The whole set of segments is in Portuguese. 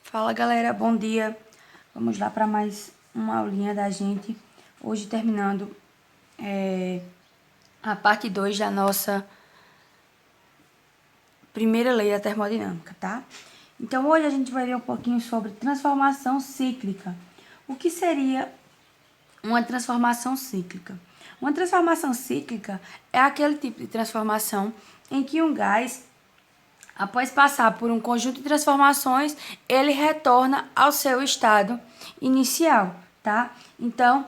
Fala galera, bom dia. Vamos lá para mais uma aulinha da gente. Hoje terminando a parte 2 da nossa primeira lei da termodinâmica, tá? Então hoje a gente vai ver um pouquinho sobre transformação cíclica. O que seria uma transformação cíclica? Uma transformação cíclica é aquele tipo de transformação em que um gás, após passar por um conjunto de transformações, ele retorna ao seu estado inicial, tá? Então,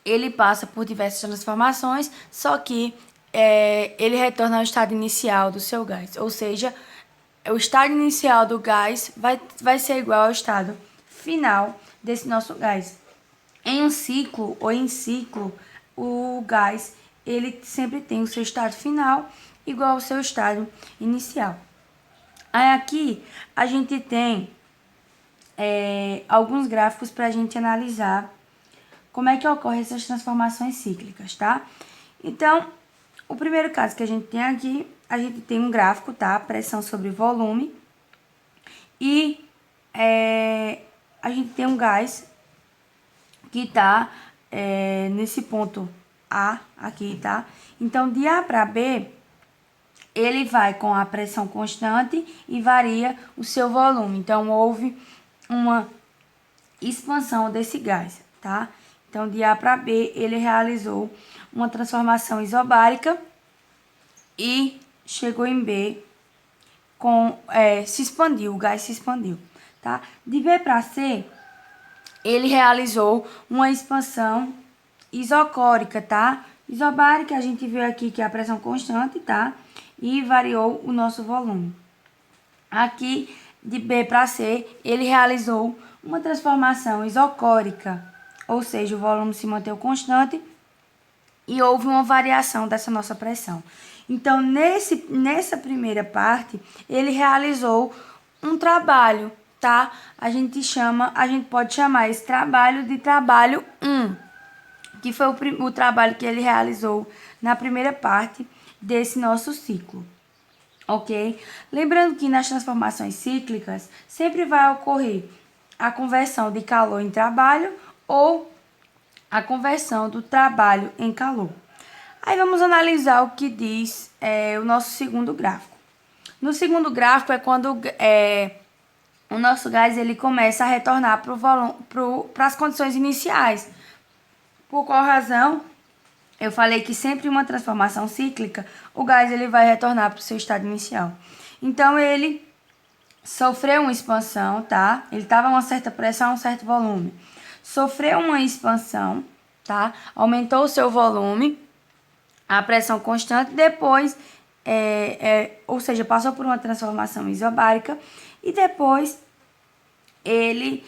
ele passa por diversas transformações, só que ele retorna ao estado inicial do seu gás. Ou seja, o estado inicial do gás vai ser igual ao estado final desse nosso gás. Em um ciclo ou em ciclo, o gás ele sempre tem o seu estado final igual ao seu estado inicial. Aí aqui a gente tem alguns gráficos para a gente analisar como é que ocorrem essas transformações cíclicas, tá? Então, o primeiro caso que a gente tem aqui, a gente tem um gráfico, tá? Pressão sobre volume. E a gente tem um gás que está nesse ponto A aqui, tá? Então, de A para B, ele vai com a pressão constante e varia o seu volume. Então, houve uma expansão desse gás, tá? Então, de A para B, ele realizou uma transformação isobárica e chegou em B se expandiu, o gás se expandiu, tá? De B para C, ele realizou uma expansão isocórica, tá? Isobárica, a gente viu aqui que é a pressão constante, tá? E variou o nosso volume. Aqui, de B para C, ele realizou uma transformação isocórica, ou seja, o volume se manteve constante e houve uma variação dessa nossa pressão. Então, nessa primeira parte, ele realizou um trabalho, tá? A gente pode chamar esse trabalho de trabalho 1, que foi o trabalho que ele realizou na primeira parte desse nosso ciclo, ok? Lembrando que nas transformações cíclicas sempre vai ocorrer a conversão de calor em trabalho ou a conversão do trabalho em calor. Aí vamos analisar o que diz o nosso segundo gráfico. No segundo gráfico é quando o nosso gás ele começa a retornar para as condições iniciais. Por qual razão? Eu falei que sempre uma transformação cíclica, o gás ele vai retornar para o seu estado inicial. Então, ele sofreu uma expansão, tá? Ele estava a uma certa pressão, um certo volume. Sofreu uma expansão, tá? Aumentou o seu volume, a pressão constante, depois, ou seja, passou por uma transformação isobárica e depois ele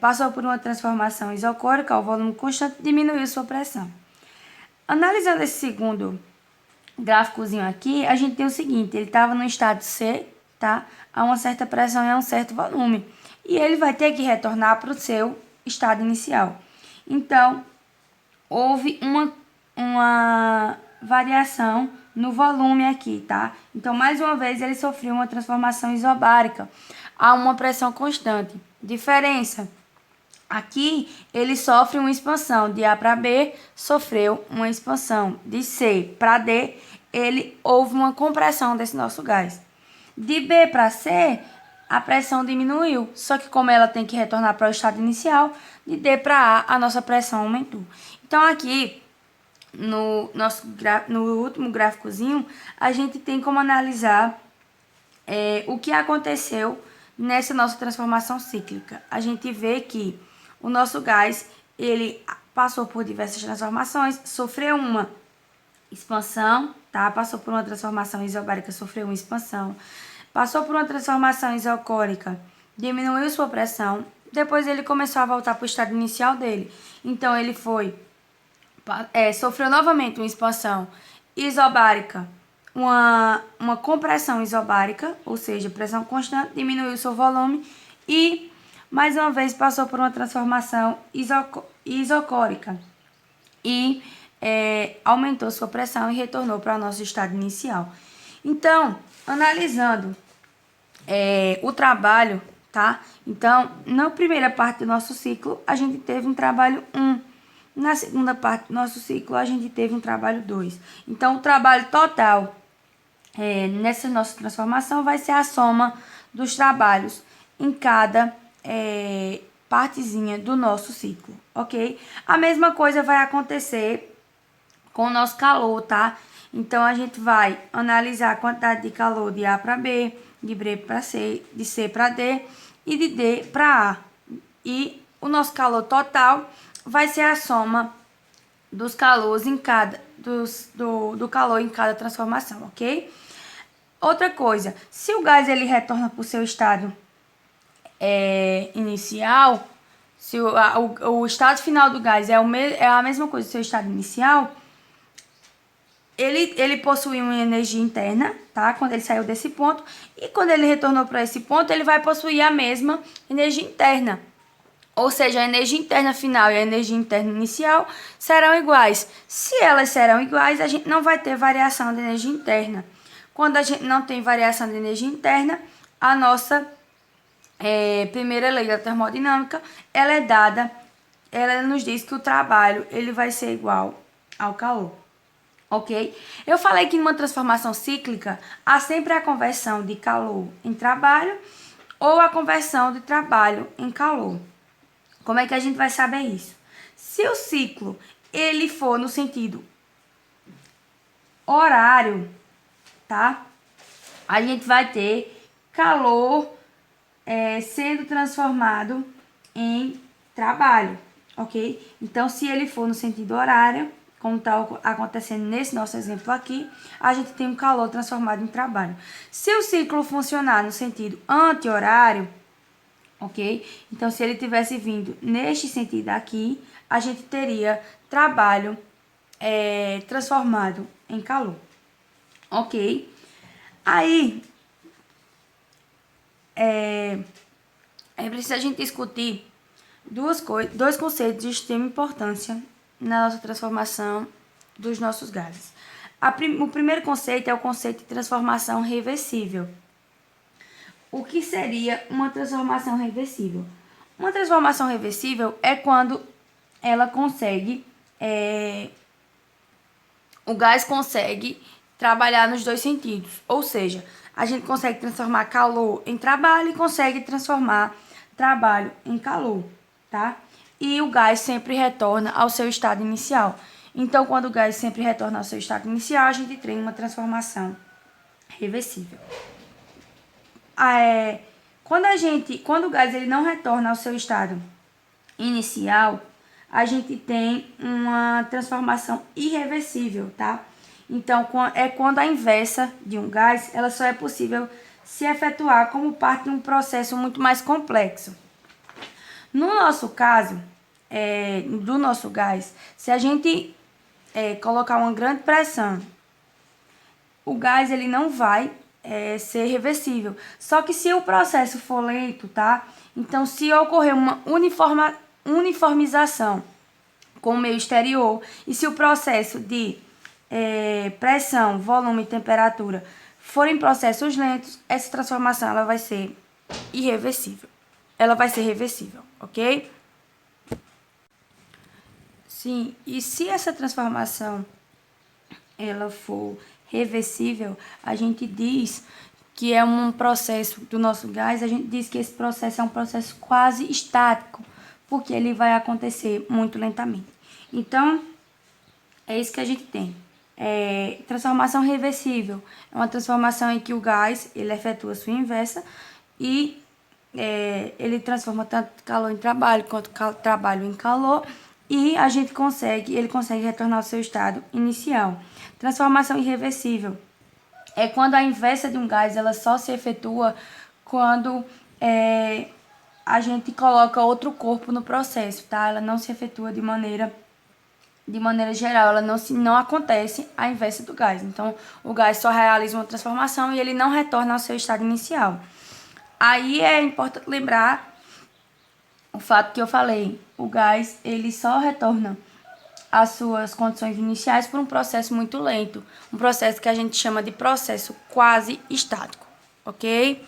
passou por uma transformação isocórica, o volume constante diminuiu sua pressão. Analisando esse segundo gráficozinho aqui, a gente tem o seguinte, ele estava no estado C, tá? A uma certa pressão e a um certo volume. E ele vai ter que retornar para o seu estado inicial. Então, houve uma variação no volume aqui, tá? Então, mais uma vez, ele sofreu uma transformação isobárica a uma pressão constante. Diferença. Aqui, ele sofre uma expansão. De A para B, sofreu uma expansão. De C para D, houve uma compressão desse nosso gás. De B para C, a pressão diminuiu. Só que como ela tem que retornar para o estado inicial, de D para A, a nossa pressão aumentou. Então, aqui, no último gráficozinho, a gente tem como analisar o que aconteceu nessa nossa transformação cíclica. A gente vê que o nosso gás, ele passou por diversas transformações, sofreu uma expansão, tá? Passou por uma transformação isobárica, sofreu uma expansão. Passou por uma transformação isocórica, diminuiu sua pressão. Depois ele começou a voltar para o estado inicial dele. Então ele sofreu novamente uma expansão isobárica, uma compressão isobárica, ou seja, pressão constante, diminuiu seu volume e mais uma vez passou por uma transformação isocórica e aumentou sua pressão e retornou para o nosso estado inicial. Então, analisando o trabalho, tá? Então, na primeira parte do nosso ciclo, a gente teve um trabalho 1. Na segunda parte do nosso ciclo, a gente teve um trabalho 2. Então, o trabalho total nessa nossa transformação vai ser a soma dos trabalhos em cada partezinha do nosso ciclo, ok? A mesma coisa vai acontecer com o nosso calor, tá? Então, a gente vai analisar a quantidade de calor de A para B, de B para C, de C para D e de D para A. E o nosso calor total vai ser a soma dos calores em cada do calor em cada transformação, ok? Outra coisa, se o gás ele retorna para o seu estado inicial, se o estado final do gás é a mesma coisa do seu estado inicial, ele possui uma energia interna, tá? Quando ele saiu desse ponto. E quando ele retornou para esse ponto, ele vai possuir a mesma energia interna. Ou seja, a energia interna final e a energia interna inicial serão iguais. Se elas serão iguais, a gente não vai ter variação de energia interna. Quando a gente não tem variação de energia interna, a nossa primeira lei da termodinâmica, ela nos diz que o trabalho ele vai ser igual ao calor. Ok? Eu falei que numa transformação cíclica, há sempre a conversão de calor em trabalho ou a conversão de trabalho em calor. Como é que a gente vai saber isso? Se o ciclo ele for no sentido horário, tá? A gente vai ter calor sendo transformado em trabalho, ok? Então, se ele for no sentido horário, como está acontecendo nesse nosso exemplo aqui, a gente tem um calor transformado em trabalho. Se o ciclo funcionar no sentido anti-horário, ok? Então, se ele tivesse vindo neste sentido aqui, a gente teria trabalho transformado em calor, ok? Aí, é preciso a gente discutir dois conceitos de extrema importância na nossa transformação dos nossos gases. O primeiro conceito é o conceito de transformação reversível. O que seria uma transformação reversível? Uma transformação reversível é quando ela consegue, o gás consegue trabalhar nos dois sentidos. Ou seja, a gente consegue transformar calor em trabalho e consegue transformar trabalho em calor, tá? E o gás sempre retorna ao seu estado inicial. Então, quando o gás sempre retorna ao seu estado inicial, a gente tem uma transformação reversível. Quando o gás ele não retorna ao seu estado inicial, a gente tem uma transformação irreversível, tá? Então, é quando a inversa de um gás, ela só é possível se efetuar como parte de um processo muito mais complexo. No nosso caso, do nosso gás, se a gente colocar uma grande pressão, o gás ele não vai ser reversível. Só que se o processo for lento, tá? Então, se ocorrer uma uniformização com o meio exterior e se o processo de pressão, volume e temperatura forem processos lentos, essa transformação ela vai ser irreversível. Ela vai ser reversível, ok? Sim, e se essa transformação ela for reversível, a gente diz que é um processo do nosso gás, a gente diz que esse processo é um processo quase estático, porque ele vai acontecer muito lentamente. Então, é isso que a gente tem. Transformação reversível é uma transformação em que o gás ele efetua sua inversa e ele transforma tanto calor em trabalho quanto trabalho em calor e ele consegue retornar ao seu estado inicial. Transformação irreversível é quando a inversa de um gás ela só se efetua quando a gente coloca outro corpo no processo, tá? Ela não se efetua de maneira geral, ela não acontece a inversa do gás. Então, o gás só realiza uma transformação e ele não retorna ao seu estado inicial. Aí é importante lembrar o fato que eu falei, o gás ele só retorna às suas condições iniciais por um processo muito lento, um processo que a gente chama de processo quase estático, ok?